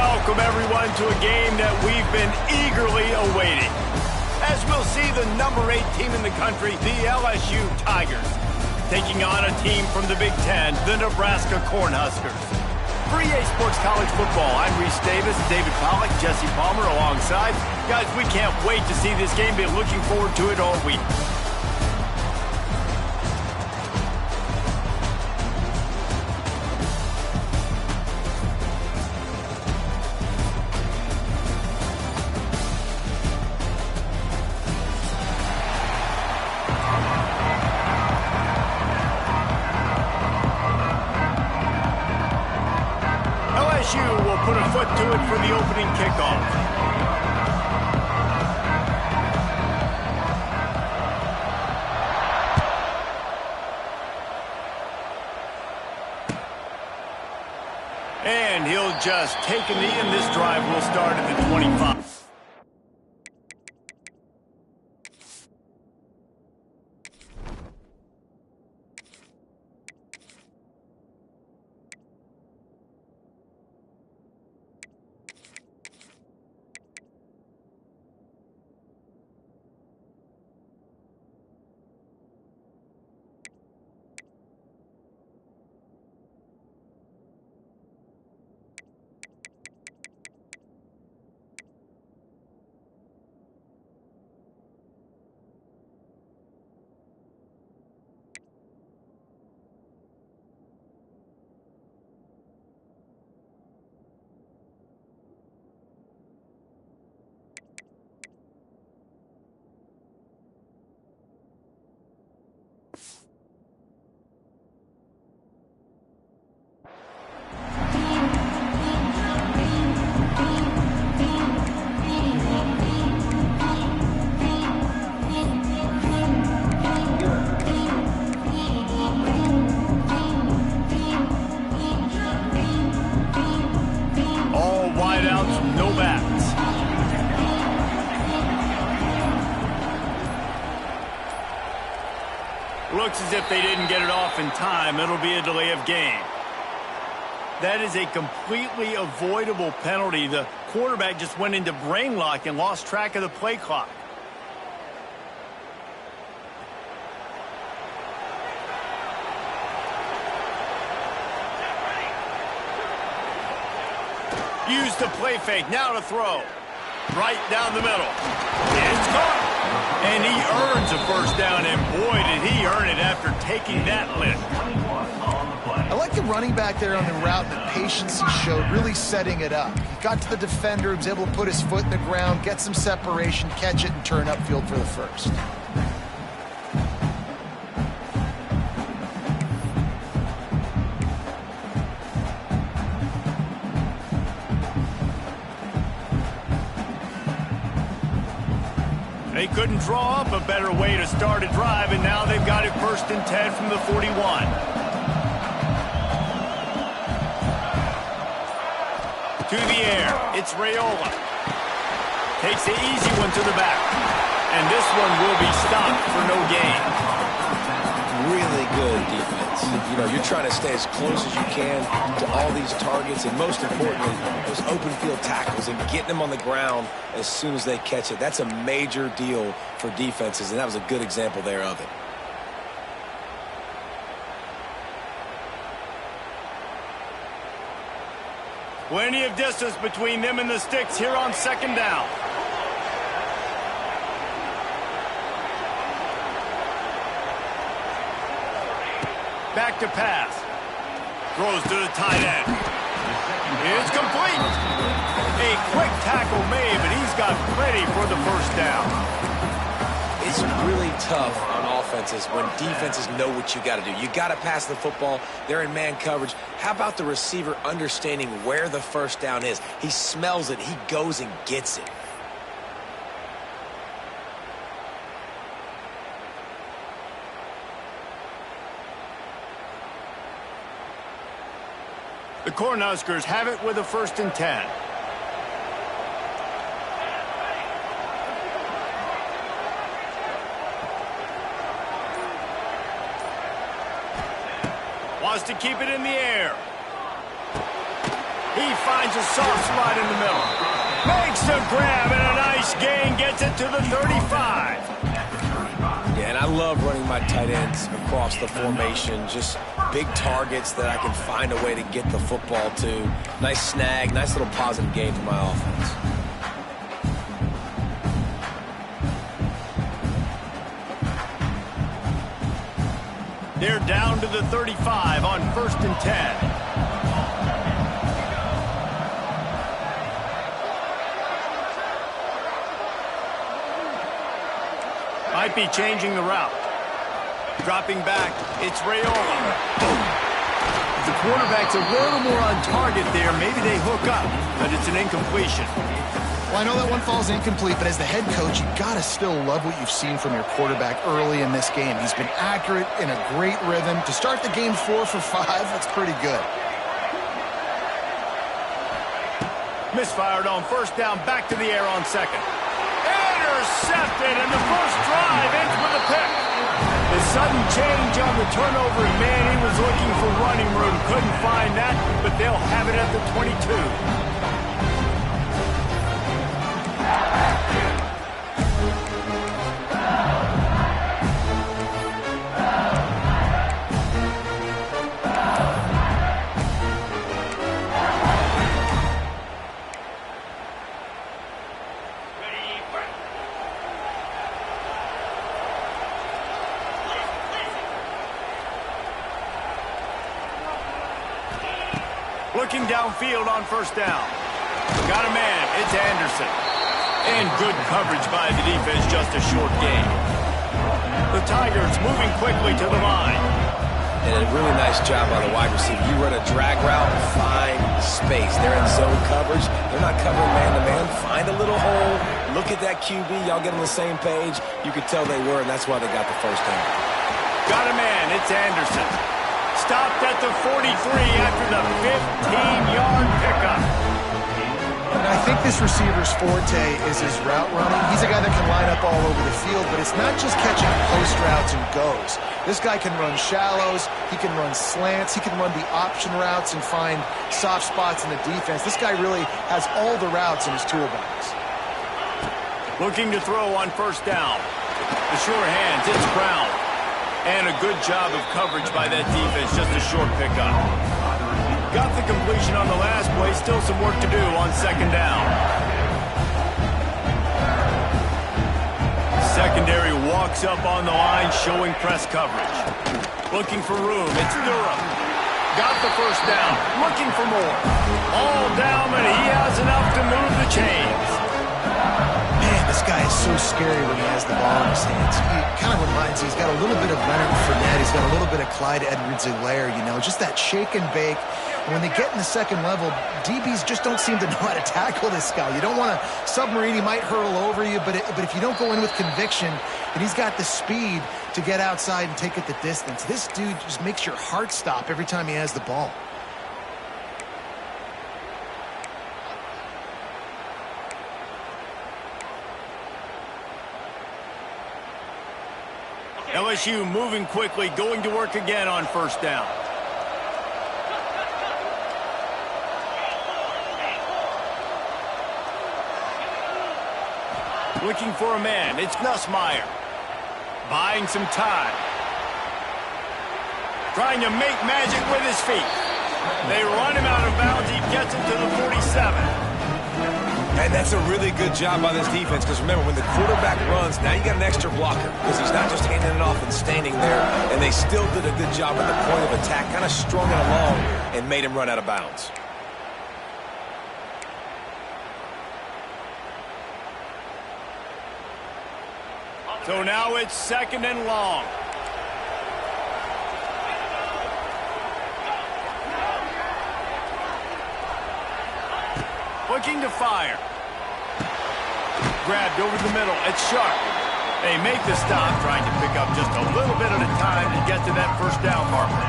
Welcome, everyone, to a game that we've been eagerly awaiting. As we'll see the number 8 team in the country, the LSU Tigers, taking on a team from the Big Ten, the Nebraska Cornhuskers. For EA Sports College Football, I'm Reese Davis, David Pollack, Jesse Palmer alongside. Guys, we can't wait to see this game. Been looking forward to it all week. LSU will put a foot to it for the opening kickoff. And he'll just take a knee, and this drive will start at the 25. Looks as if they didn't get it off in time. It'll be a delay of game. That is a completely avoidable penalty. The quarterback just went into brain lock and lost track of the play clock. Use the play fake. Now to throw. Right down the middle. It's caught. And he earns a first down, and boy, did he earn it after taking that lift. I like the running back there on the route, the patience he showed, really setting it up. He got to the defender, he was able to put his foot in the ground, get some separation, catch it, and turn upfield for the first. They couldn't draw up a better way to start a drive, and now they've got it 1st and 10 from the 41. To the air, it's Raiola. Takes the easy one to the back. And this one will be stopped for no gain. Really good defense. You know, you're trying to stay as close as you can to all these targets, and most importantly, those open field tackles and getting them on the ground as soon as they catch it. That's a major deal for defenses, and that was a good example there of it. Plenty of distance between them and the sticks here on 2nd down. Back to pass. Throws to the tight end. It's complete. A quick tackle made, but he's got plenty for the first down. It's really tough on offenses when defenses know what you got to do. You got to pass the football. They're in man coverage. How about the receiver understanding where the first down is? He smells it. He goes and gets it. The Cornhuskers have it with a 1st and 10. Wants to keep it in the air. He finds a soft spot in the middle. Makes the grab, and a nice gain gets it to the 35. Yeah, and I love running my tight ends across the formation. Just big targets that I can find a way to get the football to. Nice snag, nice little positive gain for my offense. They're down to the 35 on 1st and 10. Might be changing the route. Dropping back, it's Rayola. If the quarterback's a little more on target there, maybe they hook up, but it's an incompletion. Well, I know that one falls incomplete, but as the head coach, you got to still love what you've seen from your quarterback early in this game. He's been accurate, in a great rhythm. To start the game 4 for 5, that's pretty good. Misfired on 1st down, back to the air on 2nd. Intercepted, and the first drive ends with a pick. The sudden change on the turnover, and man, he was looking for running room. Couldn't find that, but they'll have it at the 22. Looking downfield on 1st down. Got a man, it's Anderson. And good coverage by the defense, just a short gain. The Tigers moving quickly to the line. And a really nice job by the wide receiver. You run a drag route, find space. They're in zone coverage. They're not covering man-to-man. Find a little hole. Look at that QB. Y'all get on the same page. You could tell they were, and that's why they got the 1st down. Got a man, it's Anderson. Stopped at the 43 after the 15-yard pickup. And I think this receiver's forte is his route running. He's a guy that can line up all over the field, but it's not just catching post routes and goes. This guy can run shallows, he can run slants, he can run the option routes and find soft spots in the defense. This guy really has all the routes in his toolbox. Looking to throw on 1st down. The sure hands, it's Brown. And a good job of coverage by that defense, just a short pickup. Got the completion on the last play, still some work to do on 2nd down. Secondary walks up on the line, showing press coverage. Looking for room, it's Durham. Got the 1st down, looking for more. All down, but he has enough to move the chains. Man, this guy is so scary when he has the ball in his hands. He kind of reminds me, he's got a little bit of Leonard Fournette. He's got a little bit of Clyde Edwards-Helaire, you know, just that shake and bake. And when they get in the 2nd level, DBs just don't seem to know how to tackle this guy. You don't want to submarine. He might hurl over you, but if you don't go in with conviction, and he's got the speed to get outside and take it the distance. This dude just makes your heart stop every time he has the ball. LSU moving quickly, going to work again on 1st down. Looking for a man, it's Nussmeier. Buying some time. Trying to make magic with his feet. They run him out of bounds, he gets it to the 47. And that's a really good job by this defense, because remember, when the quarterback runs, now you got an extra blocker, because he's not just handing it off and standing there, and they still did a good job at the point of attack, kind of strung it along and made him run out of bounds. So now it's 2nd and long. Looking to fire. Grabbed over the middle. It's Sharp. They make the stop, trying to pick up just a little bit at a time to get to that 1st down marker.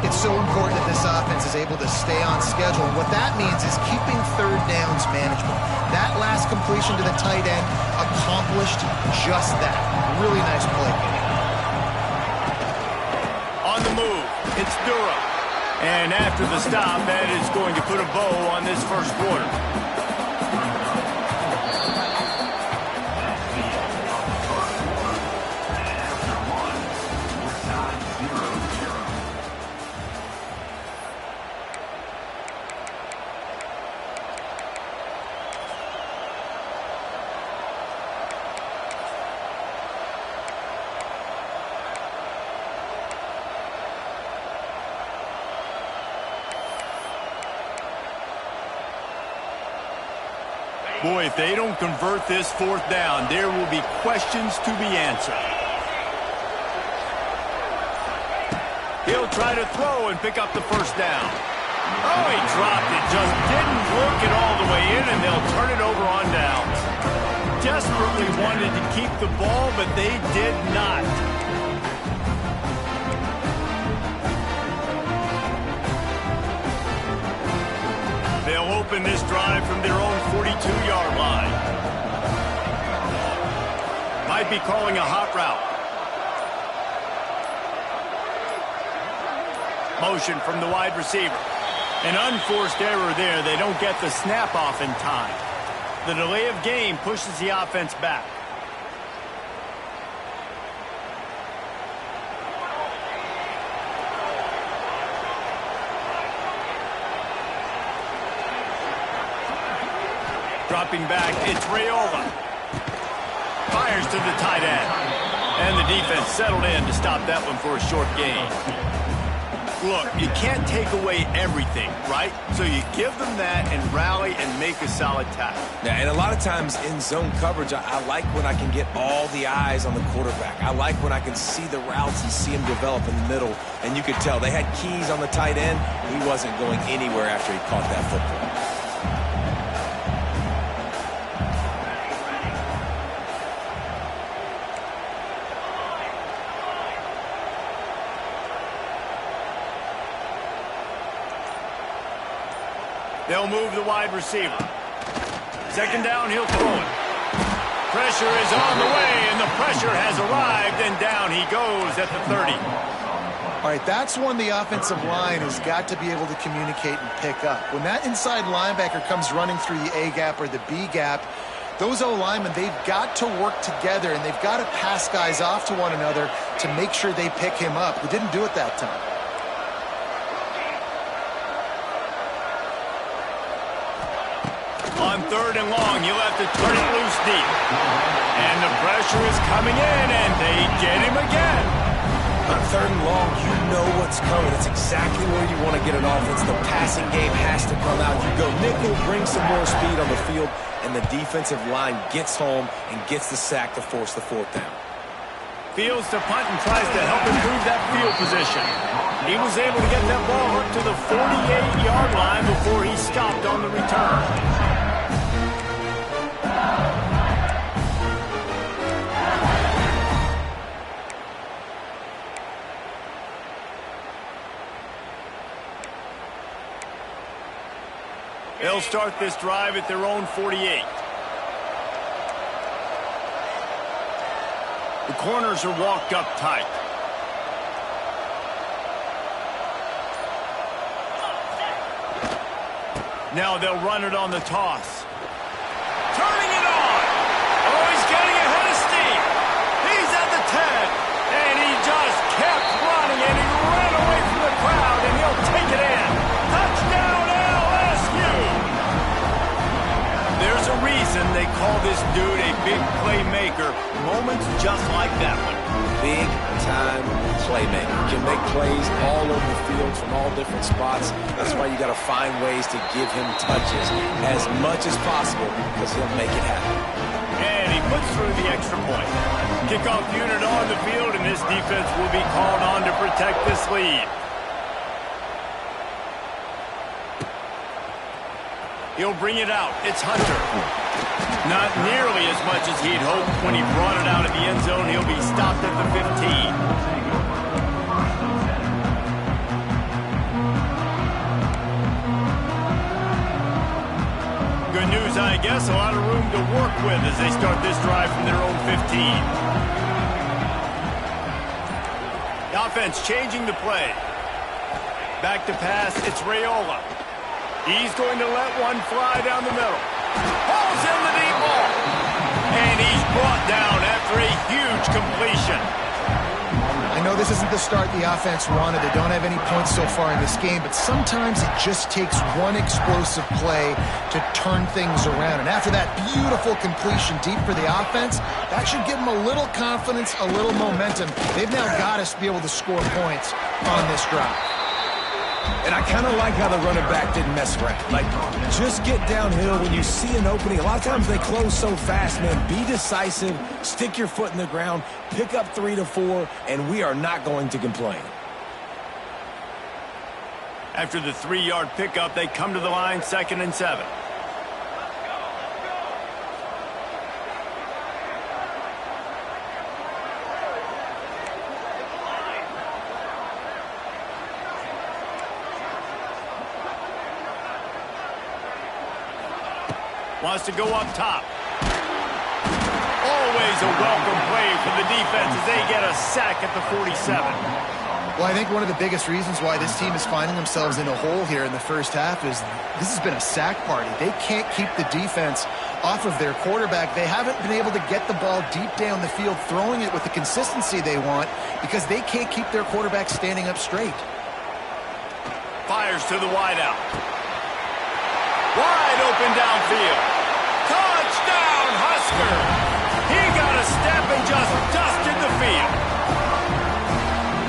It's so important that this offense is able to stay on schedule. And what that means is keeping 3rd downs manageable. That last completion to the tight end accomplished just that. Really nice play. On the move, it's Durham. And after the stop, that is going to put a bow on this first quarter. Boy, if they don't convert this fourth down, there will be questions to be answered. He'll try to throw and pick up the first down. Oh, he dropped it. Just didn't work it all the way in, and they'll turn it over on downs. Desperately wanted to keep the ball, but they did not. They'll open this drive from their own 42-yard line. Might be calling a hot route. Motion from the wide receiver. An unforced error there. They don't get the snap off in time. The delay of game pushes the offense back. Dropping back, it's Raiola. Fires to the tight end. And the defense settled in to stop that one for a short gain. Look, you can't take away everything, right? So you give them that and rally and make a solid tackle. Yeah, and a lot of times in zone coverage, I like when I can get all the eyes on the quarterback. I like when I can see the routes and see him develop in the middle. And you could tell they had keys on the tight end. He wasn't going anywhere after he caught that football. They'll move the wide receiver. Second down, he'll throw it. Pressure is on the way, and the pressure has arrived, and down he goes at the 30. All right, that's one the offensive line has got to be able to communicate and pick up. When that inside linebacker comes running through the A gap or the B gap, those O-linemen, they've got to work together, and they've got to pass guys off to one another to make sure they pick him up. They didn't do it that time. On third and long, you'll have to turn it loose deep. And the pressure is coming in, and they get him again. On third and long, you know what's coming. It's exactly where you want to get an offense. The passing game has to come out. You go nickel, bring some more speed on the field, and the defensive line gets home and gets the sack to force the fourth down. Fields to punt and tries to help improve that field position. He was able to get that ball up to the 48-yard line before he stopped on the return. They'll start this drive at their own 48. The corners are walked up tight. Now they'll run it on the toss. Turning it on. Oh, he's getting ahead of steam. He's at the 10. And he just kept running, and he ran away from the crowd, and he'll take it in. Touchdown, LSU. There's a reason they call this dude a big playmaker. Moments just like that one. Big-time playmaker. Can make plays all over the field from all different spots. That's why you got to find ways to give him touches as much as possible because he'll make it happen. And he puts through the extra point. Kickoff unit on the field, and this defense will be called on to protect this lead. He'll bring it out. It's Hunter. Not nearly as much as he'd hoped when he brought it out of the end zone. He'll be stopped at the 15. Good news, I guess. A lot of room to work with as they start this drive from their own 15. The offense changing the play. Back to pass, it's Raiola. He's going to let one fly down the middle. Pulls in the deep ball. And he's brought down after a huge completion. I know this isn't the start the offense wanted. They don't have any points so far in this game, but sometimes it just takes one explosive play to turn things around. And after that beautiful completion deep for the offense, that should give them a little confidence, a little momentum. They've now got us to be able to score points on this drive. And I kind of like how the running back didn't mess around. Like, just get downhill when you see an opening. A lot of times they close so fast, man. Be decisive, stick your foot in the ground, pick up 3 to 4, and we are not going to complain. After the 3-yard pickup, they come to the line, 2nd and 7. Wants to go up top. Always a welcome play for the defense as they get a sack at the 47. Well, I think one of the biggest reasons why this team is finding themselves in a hole here in the first half is this has been a sack party. They can't keep the defense off of their quarterback. They haven't been able to get the ball deep down the field, throwing it with the consistency they want because they can't keep their quarterback standing up straight. Fires to the wideout. Wide open downfield. Touchdown, Husker! He got a step and just dusted the field.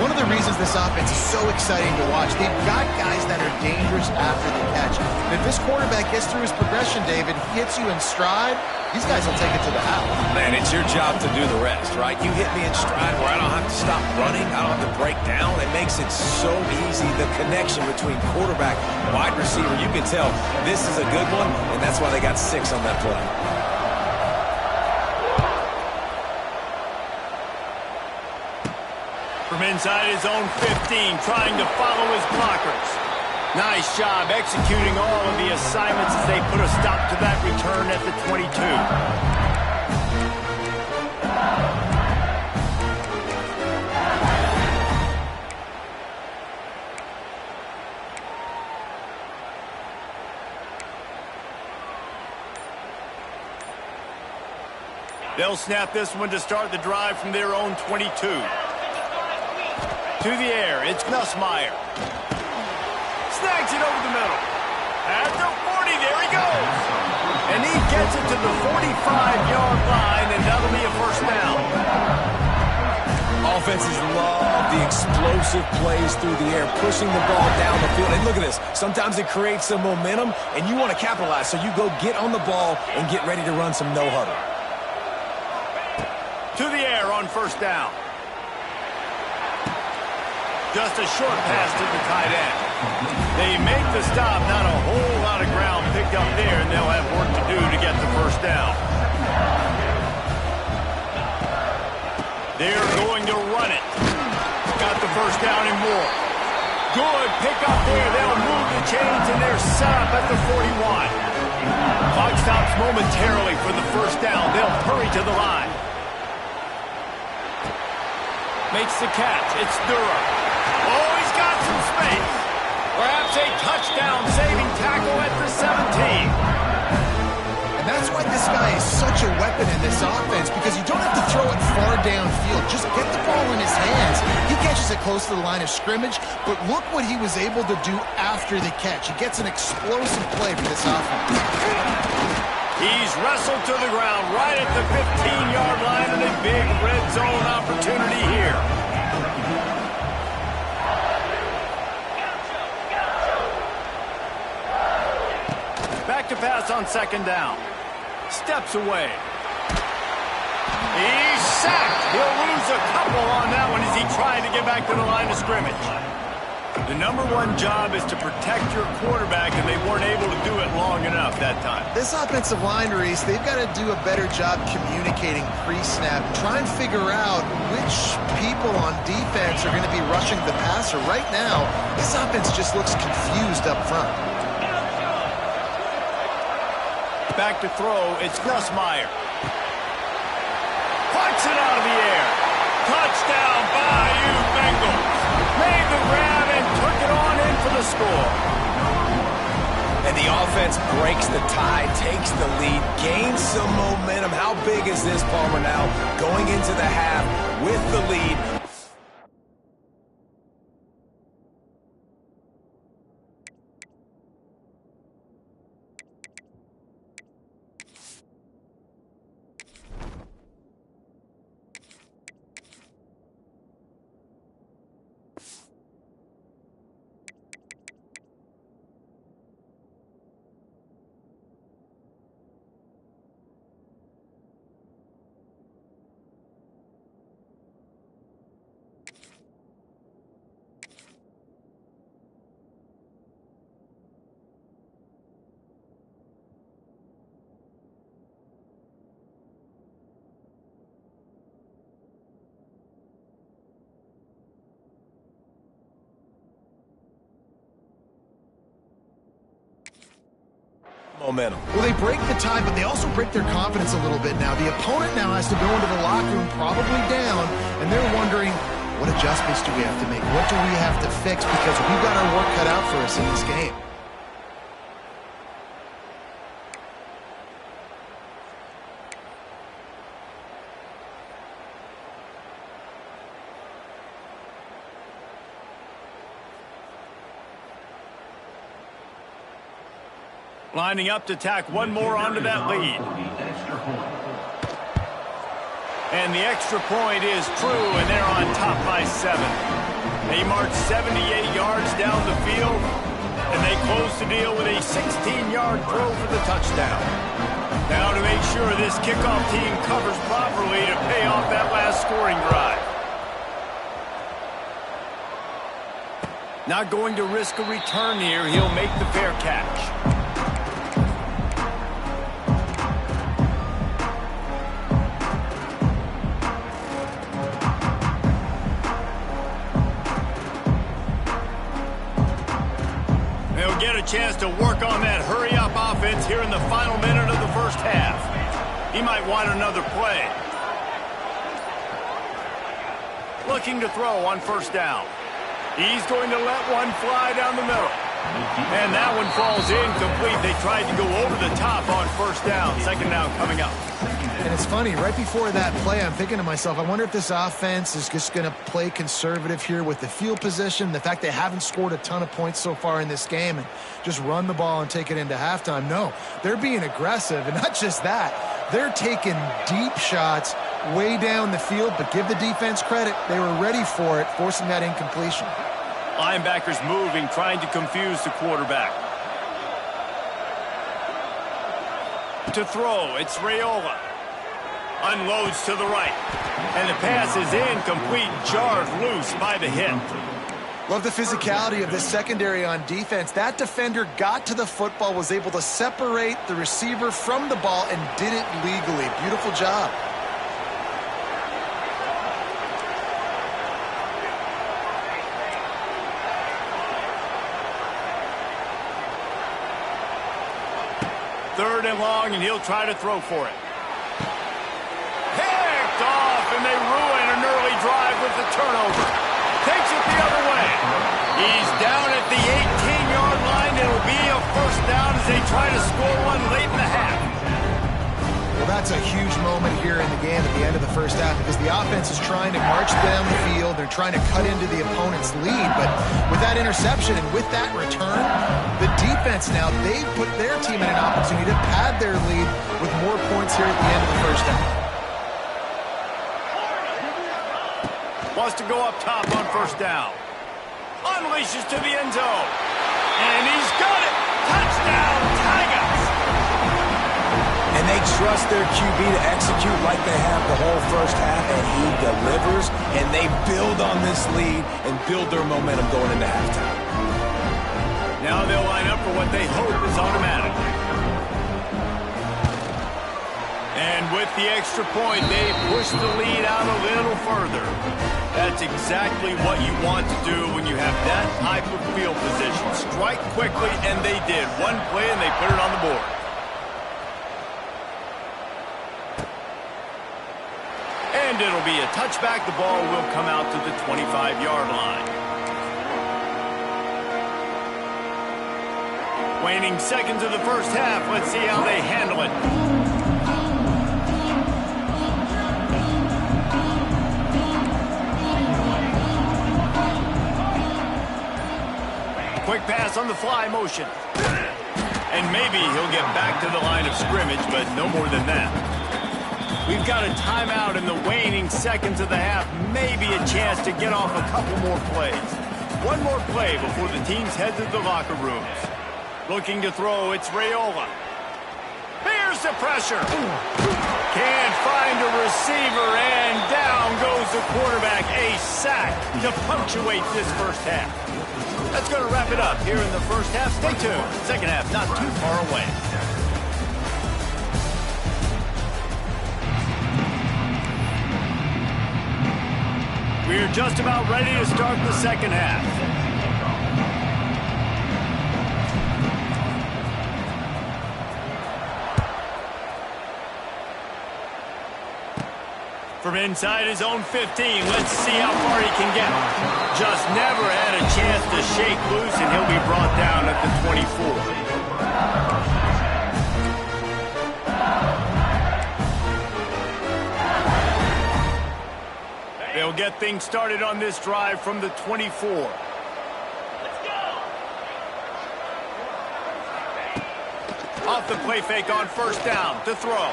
One of the reasons this offense is so exciting to watch, they've got guys that are dangerous after the catch. And if this quarterback gets through his progression, David, he hits you in stride, these guys will take it to the house. Man, it's your job to do the rest, right? You hit me in stride where I don't have to stop running. I don't have to break down. It makes it so easy, the connection between quarterback and wide receiver. You can tell this is a good one, and that's why they got 6 on that play. From inside his own 15, trying to follow his blockers. Nice job executing all of the assignments as they put a stop to that return at the 22. They'll snap this one to start the drive from their own 22. To the air, it's Nussmeier. Snags it over the middle. At the 40, there he goes. And he gets it to the 45-yard line, and that'll be a first down. Offenses love the explosive plays through the air, pushing the ball down the field. And look at this. Sometimes it creates some momentum, and you want to capitalize. So you go get on the ball and get ready to run some no-huddle. To the air on first down. Just a short pass to the tight end. They make the stop, not a whole lot of ground picked up there, and they'll have work to do to get the first down. They're going to run it. Got the first down and more. Good pick up there. They'll move the chains, and they're set up at the 41. Clock stops momentarily for the first down. They'll hurry to the line. Makes the catch. It's Durham. Oh, he's got some space. Perhaps a touchdown-saving tackle at the 17. And that's why this guy is such a weapon in this offense, because you don't have to throw it far downfield. Just get the ball in his hands. He catches it close to the line of scrimmage, but look what he was able to do after the catch. He gets an explosive play for this offense. He's wrestled to the ground right at the 15-yard line, and a big red zone opportunity here. Back to pass on second down. Steps away. He's sacked. He'll lose a couple on that one as he tried to get back to the line of scrimmage. The number one job is to protect your quarterback, and they weren't able to do it long enough that time. This offensive line, Reese, they've got to do a better job communicating pre-snap. Try and figure out which people on defense are going to be rushing the passer. Right now, this offense just looks confused up front. Back to throw, it's Nussmeier. Puts it out of the air. Touchdown, Bayou Bengals. Made the grab and took it on in for the score. And the offense breaks the tie, takes the lead, gains some momentum. How big is this, Palmer, now going into the half with the lead? Momentum. Well, they break the tie, but they also break their confidence a little bit now. The opponent now has to go into the locker room probably down, and they're wondering, what adjustments do we have to make? What do we have to fix? Because we've got our work cut out for us in this game. Lining up to tack one more onto that lead. And the extra point is true, and they're on top by 7. They march 78 yards down the field, and they close the deal with a 16-yard throw for the touchdown. Now to make sure this kickoff team covers properly to pay off that last scoring drive. Not going to risk a return here. He'll make the fair catch. Get a chance to work on that hurry-up offense here in the final minute of the first half. He might want another play. Looking to throw on first down. He's going to let one fly down the middle. And that one falls incomplete. They tried to go over the top on first down. Second down coming up. And it's funny, right before that play, I'm thinking to myself, I wonder if this offense is just going to play conservative here with the field position, the fact they haven't scored a ton of points so far in this game, and just run the ball and take it into halftime. No, they're being aggressive, and not just that. They're taking deep shots way down the field, but give the defense credit. They were ready for it, forcing that incompletion. Linebackers moving, trying to confuse the quarterback. To throw, it's Raiola. Unloads to the right. And the pass is incomplete, jarred loose by the hit. Love the physicality of this secondary on defense. That defender got to the football, was able to separate the receiver from the ball, and did it legally. Beautiful job. Third and long, and he'll try to throw for it. Picked off, and they ruin an early drive with the turnover. Takes it the other way. He's down at the 18-yard line. It'll be a first down as they try to score one late in the half. Well, that's a huge moment here in the game at the end of the first half, because the offense is trying to march down the field. They're trying to cut into the opponent's lead, but with that interception and with that return, the defense now, they've put their team in an opportunity to pad their lead with more points here at the end of the first half. Wants to go up top on first down. Unleashes to the end zone. And he's got it. Touchdown, Tigers. And they trust their QB to execute like they have the whole first half, and he delivers, and they build on this lead and build their momentum going into halftime. Now they'll line up for what they hope is automatic. And with the extra point, they push the lead out a little further. That's exactly what you want to do when you have that type of field position. Strike quickly, and they did. One play, and they put it on the board. And it'll be a touchback. The ball will come out to the 25-yard line. Waning seconds of the first half. Let's see how they handle it. Quick pass on the fly motion. And maybe he'll get back to the line of scrimmage, but no more than that. We've got a timeout in the waning seconds of the half. Maybe a chance to get off a couple more plays. One more play before the teams head to the locker rooms. Looking to throw, it's Raiola. Here's the pressure. Can't find a receiver, and down goes the quarterback. A sack to punctuate this first half. That's going to wrap it up here in the first half. Stay tuned. Second half not too far away. We're just about ready to start the second half. From inside his own 15, let's see how far he can get. Just never had a chance to shake loose, and he'll be brought down at the 24. They'll get things started on this drive from the 24. Off the play fake on first down to throw.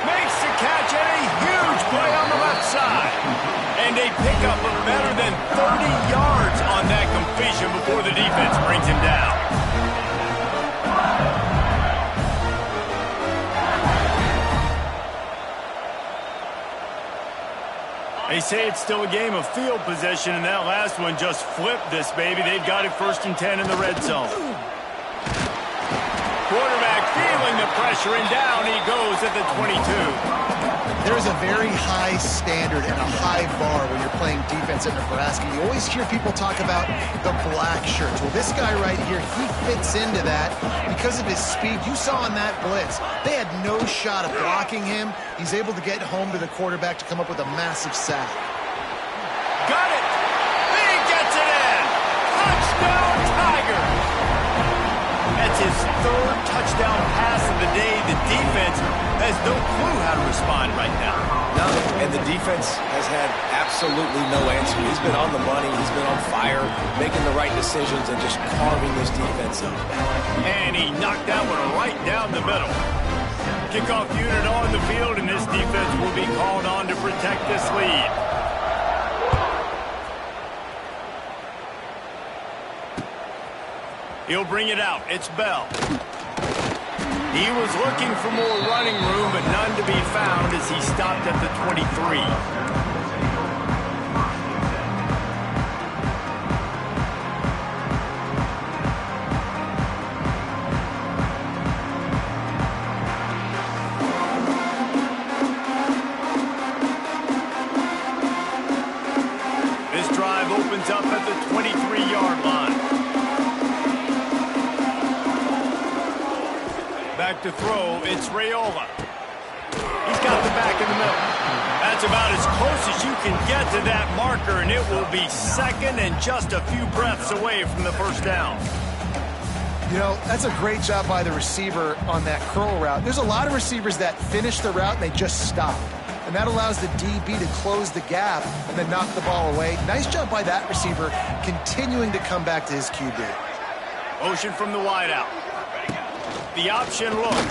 Makes the catch, and a huge play on the left side. And a pickup of better than 30 yards on that completion before the defense brings him down. They say it's still a game of field possession, and that last one just flipped this baby. They've got it 1st and 10 in the red zone. Quarterback feeling the pressure, and down he goes at the 22. There's a very high standard and a high bar when you're playing defense at Nebraska. You always hear people talk about the black shirts. Well, this guy right here, he fits into that because of his speed. You saw on that blitz, they had no shot of blocking him. He's able to get home to the quarterback to come up with a massive sack. Got it! He gets it in! Touchdown, Tigers! That's his 3rd touchdown pass of the day. The defense has no clue how to respond right now. No, and the defense has had absolutely no answer. He's been on the money. He's been on fire, making the right decisions and just carving this defense up. And he knocked that one right down the middle. Kickoff unit on the field, and this defense will be called on to protect this lead. He'll bring it out. It's Bell. He was looking for more running room, but none to be found as he stopped at the 23. This drive opens up at the 23-yard line. Back to throw, it's Raiola. He's got the back in the middle. That's about as close as you can get to that marker, and it will be second and just a few breaths away from the first down. You know, that's a great job by the receiver on that curl route. There's a lot of receivers that finish the route and they just stop. And that allows the DB to close the gap and then knock the ball away. Nice job by that receiver, continuing to come back to his QB. Motion from the wideout. The option look.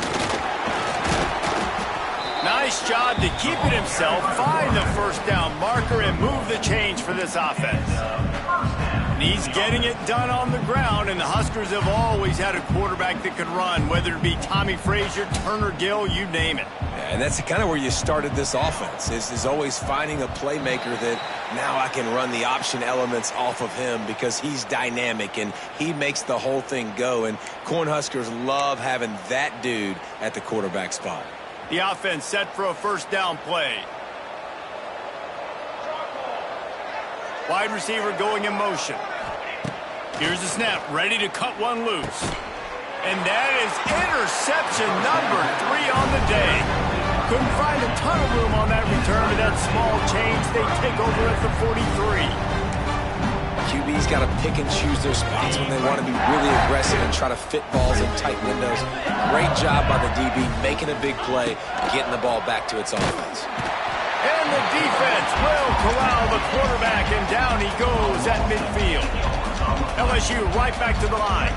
Nice job to keep it himself, find the first down marker, and move the change for this offense. And he's getting it done on the ground, and the Huskers have always had a quarterback that could run, whether it be Tommy Frazier, Turner Gill, you name it. And that's kind of where you started this offense, is always finding a playmaker that now I can run the option elements off of him because he's dynamic and he makes the whole thing go. And Cornhuskers love having that dude at the quarterback spot. The offense set for a first down play. Wide receiver going in motion. Here's the snap, ready to cut one loose. And that is interception number 3 on the day. Couldn't find a ton of room on that return to that small change. They take over at the 43. QB DB's got to pick and choose their spots when they want to be really aggressive and try to fit balls in tight windows. Great job by the DB making a big play, getting the ball back to its offense. And the defense will corral the quarterback, and down he goes at midfield. LSU right back to the line.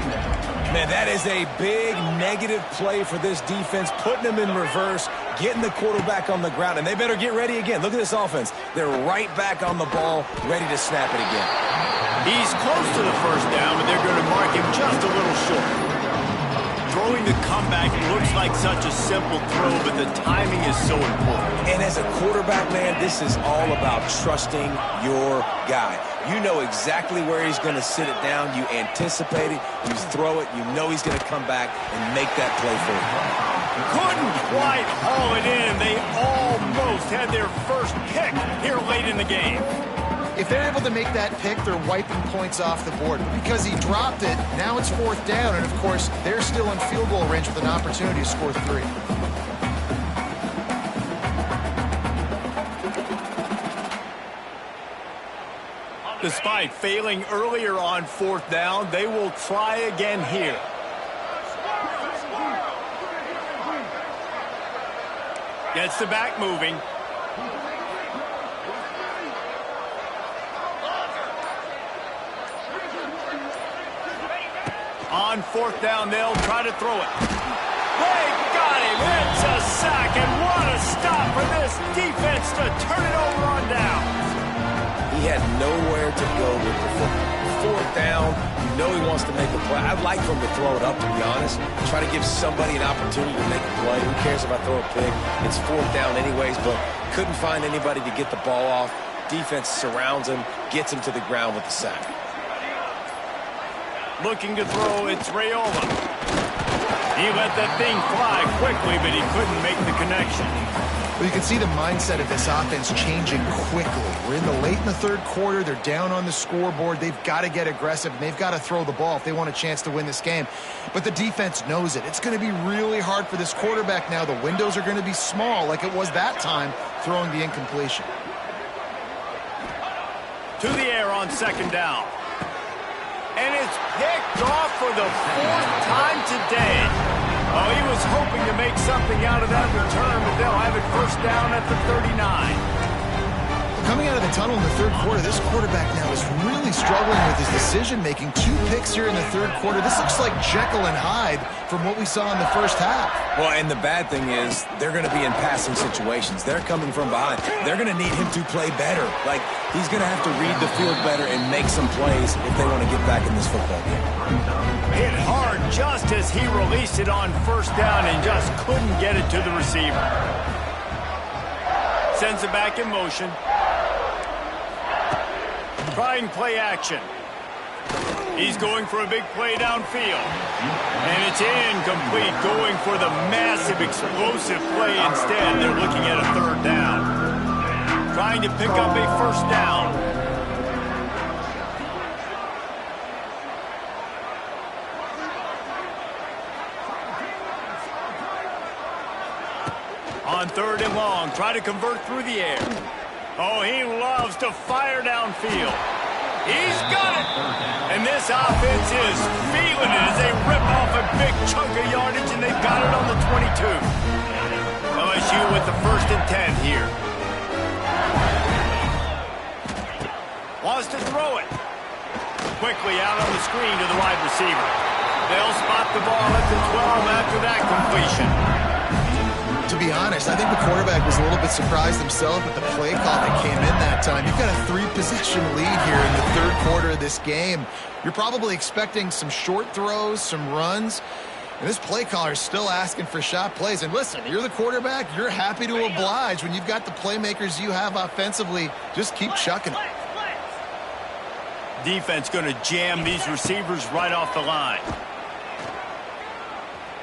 Man, that is a big negative play for this defense, putting them in reverse, getting the quarterback on the ground, and they better get ready again. Look at this offense. They're right back on the ball, ready to snap it again. He's close to the first down, but they're going to mark him just a little short. Throwing the comeback looks like such a simple throw, but the timing is so important. And as a quarterback, man, this is all about trusting your guy. You know exactly where he's going to sit it down. You anticipate it. You throw it. You know he's going to come back and make that play for you. Couldn't quite haul it in. They almost had their first pick here late in the game. If they're able to make that pick, they're wiping points off the board. But because he dropped it, now it's fourth down, and of course, they're still in field goal range with an opportunity to score 3. Despite failing earlier on fourth down, they will try again here. Gets the back moving. On fourth down, they'll try to throw it. They got him. It's a sack, and what a stop for this defense to turn it over on down. He had nowhere to go with the football. Fourth down, you know he wants to make a play. I'd like for him to throw it up, to be honest. Try to give somebody an opportunity to make a play. Who cares if I throw a pick? It's fourth down anyways, but couldn't find anybody to get the ball off. Defense surrounds him, gets him to the ground with the sack. Looking to throw, it's Raiola. He let that thing fly quickly, but he couldn't make the connection. Well, you can see the mindset of this offense changing quickly. We're in the late in the third quarter. They're down on the scoreboard. They've got to get aggressive, and they've got to throw the ball if they want a chance to win this game. But the defense knows it. It's going to be really hard for this quarterback now. The windows are going to be small like it was that time throwing the incompletion. To the air on second down. And it's picked off for the fourth time today. Oh, he was hoping to make something out of that return, but they'll have it first down at the 39. Coming out of the tunnel in the third quarter, this quarterback now is really struggling with his decision-making. 2 picks here in the third quarter. This looks like Jekyll and Hyde from what we saw in the first half. Well, and the bad thing is they're going to be in passing situations. They're coming from behind. They're going to need him to play better. Like, he's going to have to read the field better and make some plays if they want to get back in this football game. Hit hard just as he released it on first down and just couldn't get it to the receiver. Sends it back in motion. Trying play action. He's going for a big play downfield. And it's incomplete, going for the massive explosive play instead. They're looking at a third down. Trying to pick up a first down. On third and long, try to convert through the air. Oh, he loves to fire downfield. He's got it. And this offense is feeling it as they rip off a big chunk of yardage, and they've got it on the 22. LSU with the 1st and 10 here. Wants to throw it. Quickly out on the screen to the wide receiver. They'll spot the ball at the 12 after that completion. To be honest, I think the quarterback was a little bit surprised himself with the play call that came in that time. You've got a 3-possession lead here in the third quarter of this game. You're probably expecting some short throws, some runs, and this play caller is still asking for shot plays. And listen, you're the quarterback. You're happy to oblige when you've got the playmakers you have offensively. Just keep chucking it. Defense going to jam these receivers right off the line.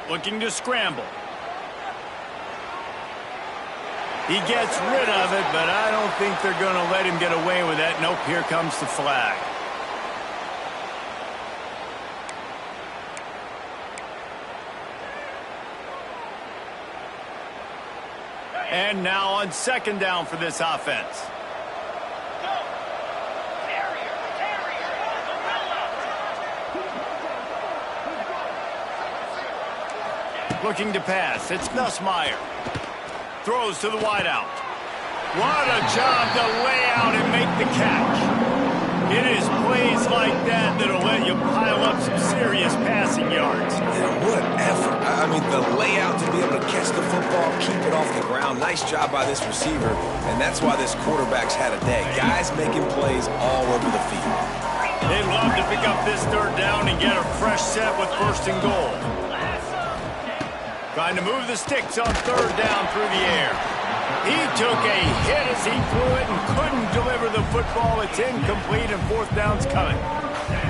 Looking to scramble. He gets rid of it, but I don't think they're going to let him get away with that. Nope, here comes the flag. And now on second down for this offense. Looking to pass. It's Nussmeier. Throws to the wideout. What a job to lay out and make the catch. It is plays like that that'll let you pile up some serious passing yards. And what an effort. I mean, the layout to be able to catch the football, keep it off the ground. Nice job by this receiver, and that's why this quarterback's had a day. Guys making plays all over the field. They'd love to pick up this third down and get a fresh set with first and goal. Trying to move the sticks on third down through the air. He took a hit as he threw it and couldn't deliver the football. It's incomplete and fourth down's coming.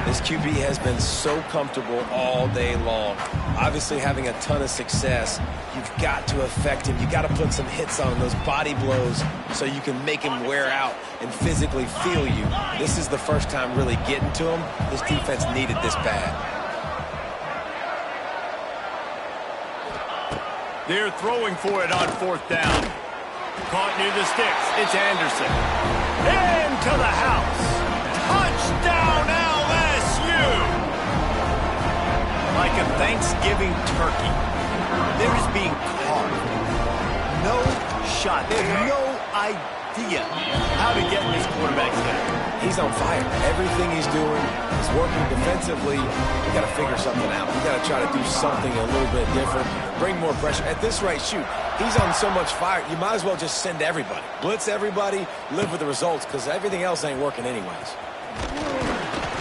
This QB has been so comfortable all day long. Obviously having a ton of success. You've got to affect him. You've got to put some hits on those body blows so you can make him wear out and physically feel you. This is the first time really getting to him. This defense needed this bad. They're throwing for it on fourth down. Caught near the sticks. It's Anderson. Into the house. Touchdown, LSU! Like a Thanksgiving turkey, there is being carved. No shot. They have no idea how to get in this quarterback's head. He's on fire. Everything he's doing is working defensively. We got to figure something out. We got to try to do something a little bit different. Bring more pressure. At this rate, shoot, he's on so much fire, you might as well just send everybody. Blitz everybody, live with the results, because everything else ain't working anyways.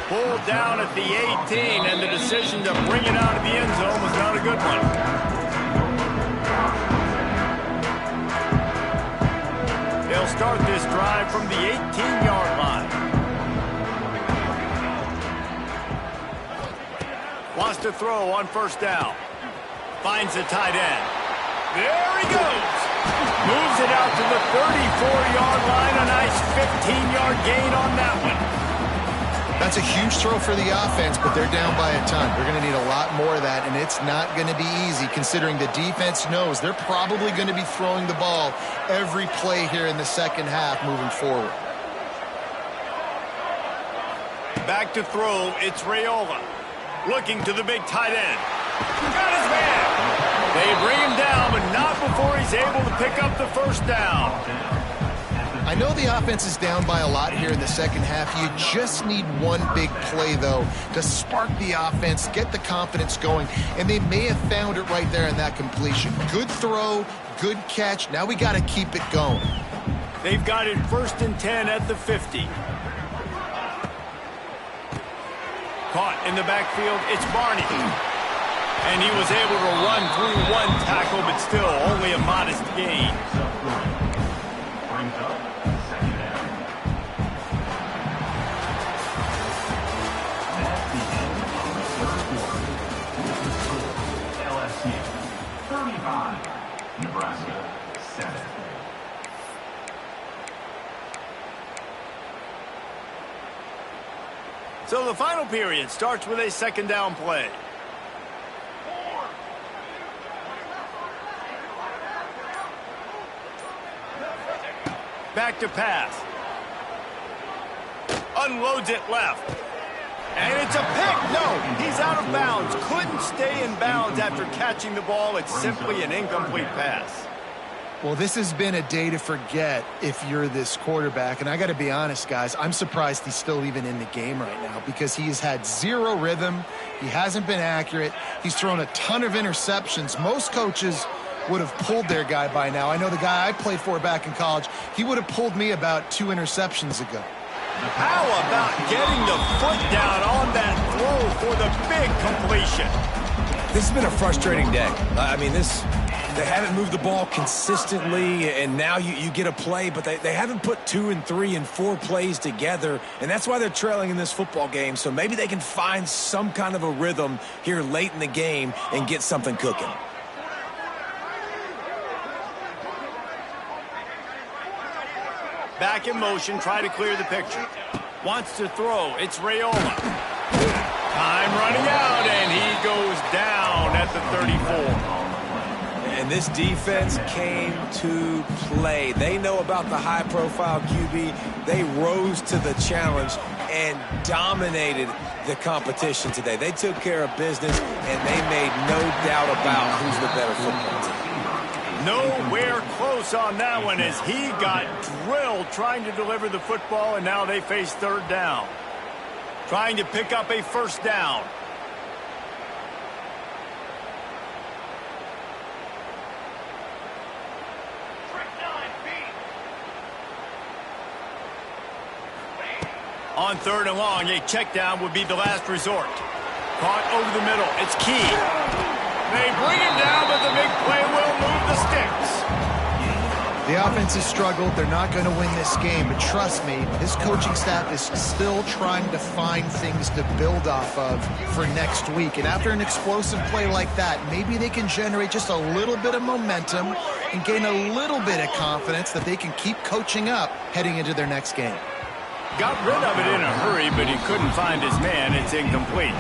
Pulled down at the 18, and the decision to bring it out of the end zone was not a good one. They'll start this drive from the 18-yard line. Wants to throw on first down. Finds the tight end. There he goes. Moves it out to the 34-yard line. A nice 15-yard gain on that one. That's a huge throw for the offense, but they're down by a ton. They're going to need a lot more of that, and it's not going to be easy considering the defense knows they're probably going to be throwing the ball every play here in the second half moving forward. Back to throw, it's Raiola. Looking to the big tight end. Got his man. They bring him down, but not before he's able to pick up the first down. I know the offense is down by a lot here in the second half. You just need one big play, though, to spark the offense, get the confidence going, and they may have found it right there in that completion. Good throw, good catch. Now we got to keep it going. They've got it 1st and 10 at the 50. Caught in the backfield, it's Barney. And he was able to run through one tackle, but still only a modest gain. So the final period starts with a second down play. Back to pass. Unloads it left. And it's a pick. No, he's out of bounds. Couldn't stay in bounds after catching the ball. It's simply an incomplete pass. Well, this has been a day to forget if you're this quarterback. And I got to be honest, guys, I'm surprised he's still even in the game right now because he has had zero rhythm. He hasn't been accurate. He's thrown a ton of interceptions. Most coaches would have pulled their guy by now. I know the guy I played for back in college, he would have pulled me about 2 interceptions ago. How about getting the foot down on that throw for the big completion? This has been a frustrating day. I mean, they haven't moved the ball consistently, and now you get a play, but they haven't put 2 and 3 and 4 plays together, and that's why they're trailing in this football game. So maybe they can find some kind of a rhythm here late in the game and get something cooking. Back in motion, try to clear the picture. Wants to throw, it's Raiola. Time running out, and he goes down at the 34. And this defense came to play. They know about the high-profile QB. They rose to the challenge. and dominated the competition today. They took care of business, and they made no doubt about who's the better football team. Nowhere close on that one as he got drilled trying to deliver the football, and now they face third down. Trying to pick up a first down. On third and long, a check down would be the last resort. Caught over the middle. It's key. They bring him down, but the big play will move the sticks. The offense has struggled. They're not going to win this game. But trust me, this coaching staff is still trying to find things to build off of for next week. And after an explosive play like that, maybe they can generate just a little bit of momentum and gain a little bit of confidence that they can keep coaching up heading into their next game. Got rid of it in a hurry, but he couldn't find his man. It's incomplete.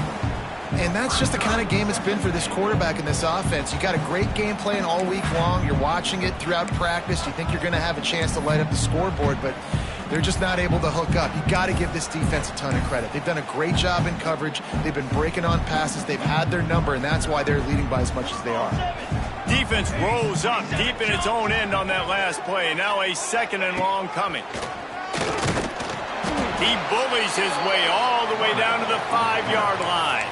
And that's just the kind of game it's been for this quarterback in this offense. You got a great game plan all week long. You're watching it throughout practice. You think you're going to have a chance to light up the scoreboard, but they're just not able to hook up. You got to give this defense a ton of credit. They've done a great job in coverage. They've been breaking on passes. They've had their number, and that's why they're leading by as much as they are. Defense rose up deep in its own end on that last play. Now a second and long coming. He bullies his way all the way down to the 5-yard line.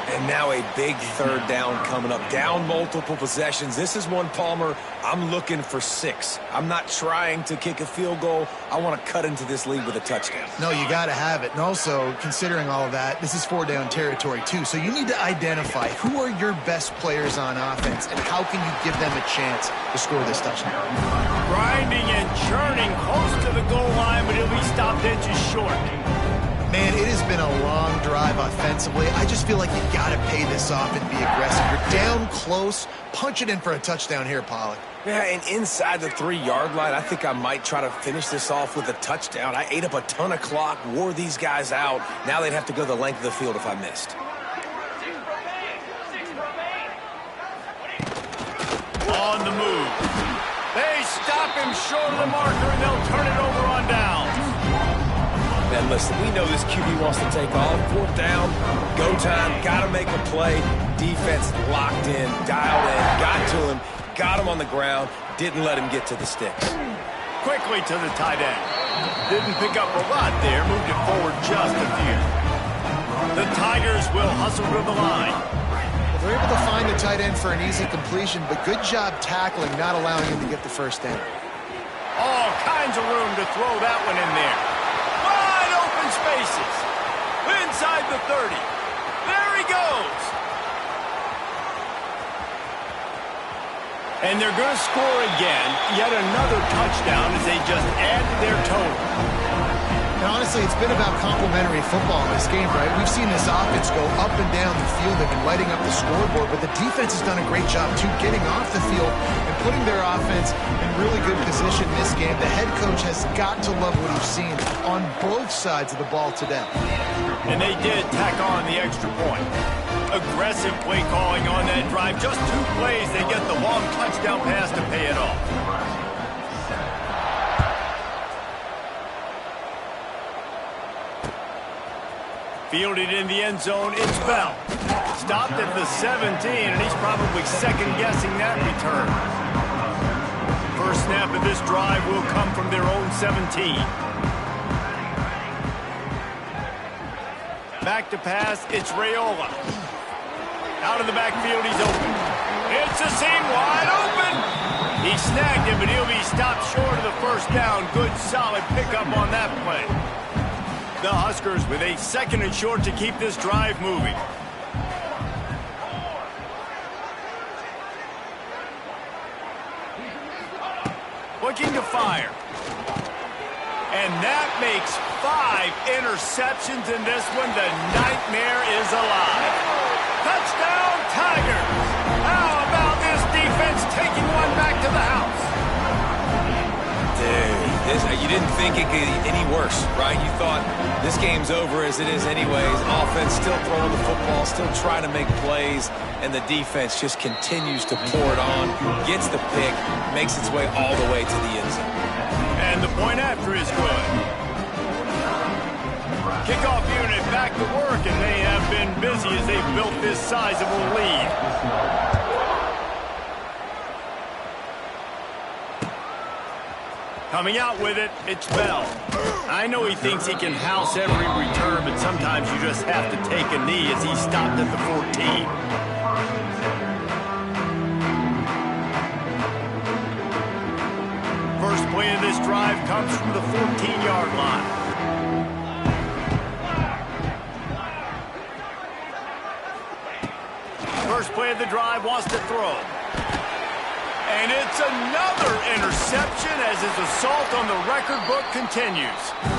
And now a big third down coming up. Down multiple possessions. This is one, Palmer, I'm looking for 6. I'm not trying to kick a field goal. I want to cut into this lead with a touchdown. No, you got to have it. And also, considering all of that, this is 4-down territory too. So you need to identify who are your best players on offense and how can you give them a chance to score this touchdown. Grinding and churning close to the goal line, but he'll be stopped inches short. Man, it has been a long drive offensively. I just feel like you got to pay this off and be aggressive. You're down close. Punch it in for a touchdown here, Pollack. Yeah, and inside the 3-yard line, I think I might try to finish this off with a touchdown. I ate up a ton of clock, wore these guys out. Now they'd have to go the length of the field if I missed. On the move. They stop him short of the marker, and they'll turn it over on downs. And listen, we know this QB wants to take off. 4th down, go time, got to make a play. Defense locked in, dialed in, got to him, got him on the ground, didn't let him get to the sticks. Quickly to the tight end. Didn't pick up a lot there, moved it forward just a few. The Tigers will hustle to the line. Well, they're able to find the tight end for an easy completion, but good job tackling, not allowing him to get the first down. All kinds of room to throw that one in there. Wide open spaces. Inside the 30. There he goes. And they're going to score again. Yet another touchdown as they just add to their total. And honestly, it's been about complementary football in this game, right? We've seen this offense go up and down the field. They've been lighting up the scoreboard, but the defense has done a great job, too, getting off the field and putting their offense in really good position in this game. The head coach has got to love what he's seen on both sides of the ball today. And they did tack on the extra point. Aggressive play calling on that drive. Just 2 plays, they get the long touchdown pass to pay it off. Fielded in the end zone, it's Bell. Stopped at the 17, and he's probably second-guessing that return. First snap of this drive will come from their own 17. Back to pass, it's Raiola. Out of the backfield, he's open. It's a seam wide open. He snagged him, but he'll be stopped short of the first down. Good, solid pickup on that play. The Huskers with a 2nd and short to keep this drive moving. Looking to fire. And that makes 5 interceptions in this one. The nightmare is alive. Touchdown, Tigers! How about this defense taking one back to the house? Dude, you didn't think it could get any worse, right? You thought this game's over as it is anyways. Offense still throwing the football, still trying to make plays, and the defense just continues to pour it on, gets the pick, makes its way all the way to the end zone. And the point after is good. Kickoff unit back to work, and they have been busy as they've built this sizable lead. Coming out with it, it's Bell. I know he thinks he can house every return, but sometimes you just have to take a knee as he stopped at the 14. First play of this drive comes from the 14-yard line. First play of the drive wants to throw. And it's another interception as his assault on the record book continues.